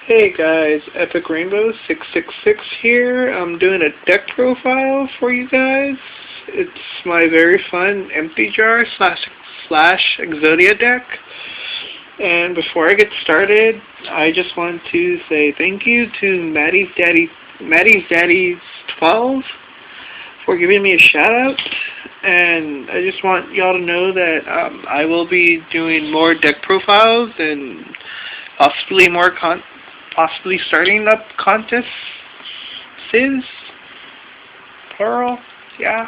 Hey guys, Epic Rainbow 666 here. I'm doing a deck profile for you guys. It's my very fun empty jar slash Exodia deck. And before I get started, I just want to say thank you to Maddie's Daddy 12 for giving me a shout out. And I just want y'all to know that I will be doing more deck profiles and possibly starting up contests, plural, yeah,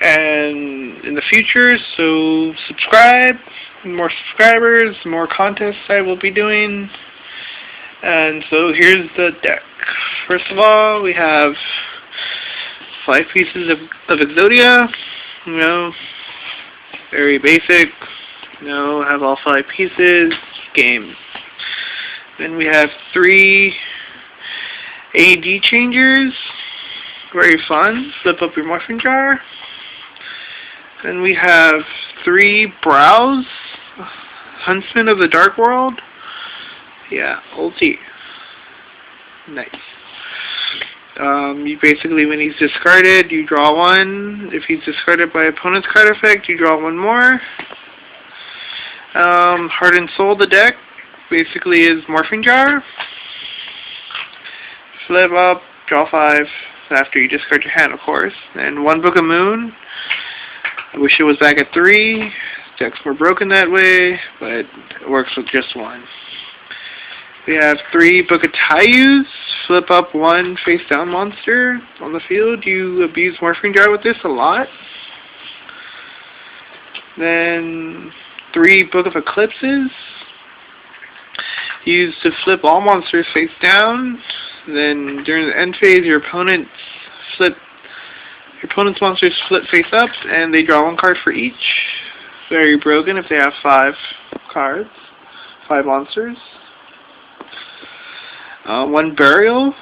and in the future, so subscribe, more subscribers, more contests I will be doing. And so here's the deck. First of all, we have 5 pieces of Exodia, very basic, have all 5 pieces, game. Then we have 3 AD changers, very fun, flip up your morphing jar. Then we have 3 brows, Huntsman of the Dark World, yeah, ulti, nice. You basically, when he's discarded, you draw 1. If he's discarded by opponent's card effect, you draw 1 more. Heart and Soul, the deck, basically is morphing jar. Flip up, draw 5 after you discard your hand, of course. And 1 Book of Moon. I wish it was back at 3. Decks were broken that way, but it works with just 1. We have 3 Book of Tayus. Flip up 1 face down monster on the field. You abuse morphing jar with this a lot. Then 3 Book of Eclipses. Used to flip all monsters face down. Then during the end phase, your opponent's monsters flip face up, and they draw 1 card for each. Very broken if they have 5 cards, 5 monsters. 1 Burial.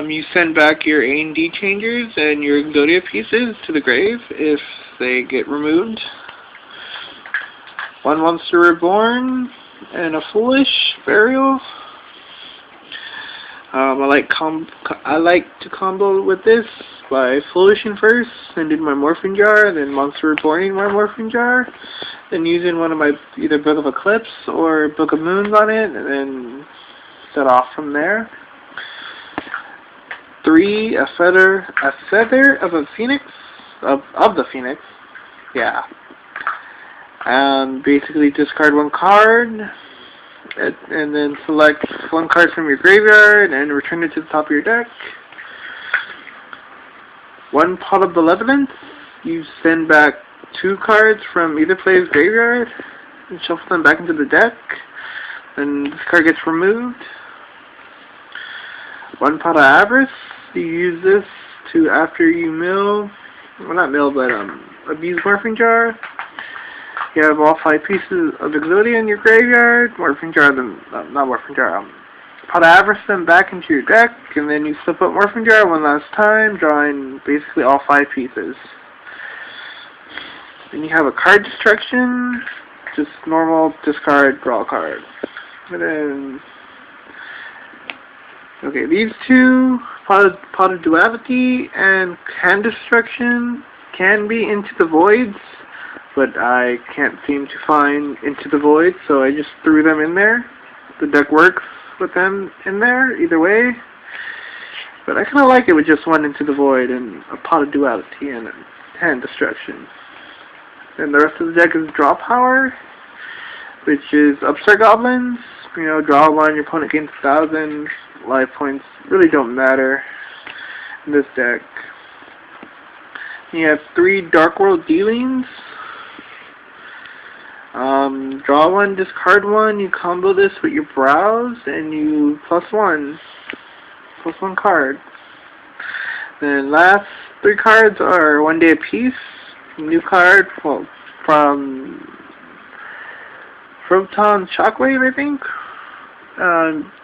You send back your A&D changers and your Exodia pieces to the grave if they get removed. 1 Monster Reborn. And a Foolish Burial. I like to combo with this by Foolishing first, and do my morphing jar, then Monster Reborning my morphing jar, then using one of my either Book of Eclipse or Book of Moons on it, and then set off from there. 3 A Feather of a Phoenix of the Phoenix, yeah. Basically discard 1 card, and then select 1 card from your graveyard and return it to the top of your deck. 1 Pot of Benevolence. You send back 2 cards from either player's graveyard and shuffle them back into the deck, and this card gets removed. 1 Pot of Avarice. You use this to, after you abuse morphing jar. You have all 5 pieces of Exodia in your graveyard. Morphing jar them, not morphing jar. Pot of Avarice them back into your deck, and then you flip up morphing jar 1 last time, drawing basically all 5 pieces. Then you have a card destruction, just normal discard, draw a card. And then, okay, these 2, Pot of Duality and Hand Destruction, can be Into the Voids, but I can't seem to find Into the Void, so I just threw them in there. The deck works with them in there, either way. But I kind of like it with just 1 Into the Void and a Pot of Duality and Hand Destruction. And the rest of the deck is Draw Power, which is Upstart Goblins. Draw 1, your opponent gains 1,000. Life points really don't matter in this deck. You have 3 Dark World Dealings. Draw 1, discard 1, you combo this with your brows, and you plus 1 card. Then last 3 cards are 1 day apiece. New card from Proton Shockwave, I think.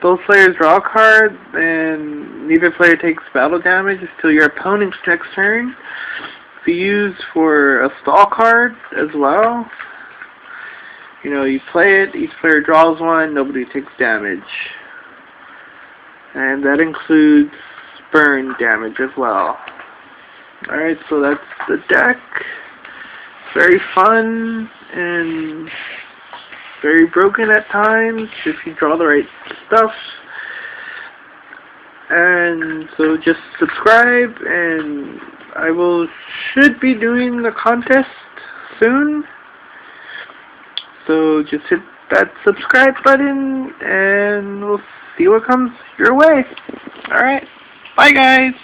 Both players draw a card, and neither player takes battle damage until your opponent's next turn. Be used for a stall card as well. You play it, each player draws 1, nobody takes damage. and that includes burn damage as well. Alright, so that's the deck. Very fun and very broken at times if you draw the right stuff. And so just subscribe, and I should be doing the contest soon. So just hit that subscribe button and we'll see what comes your way. Alright, bye guys!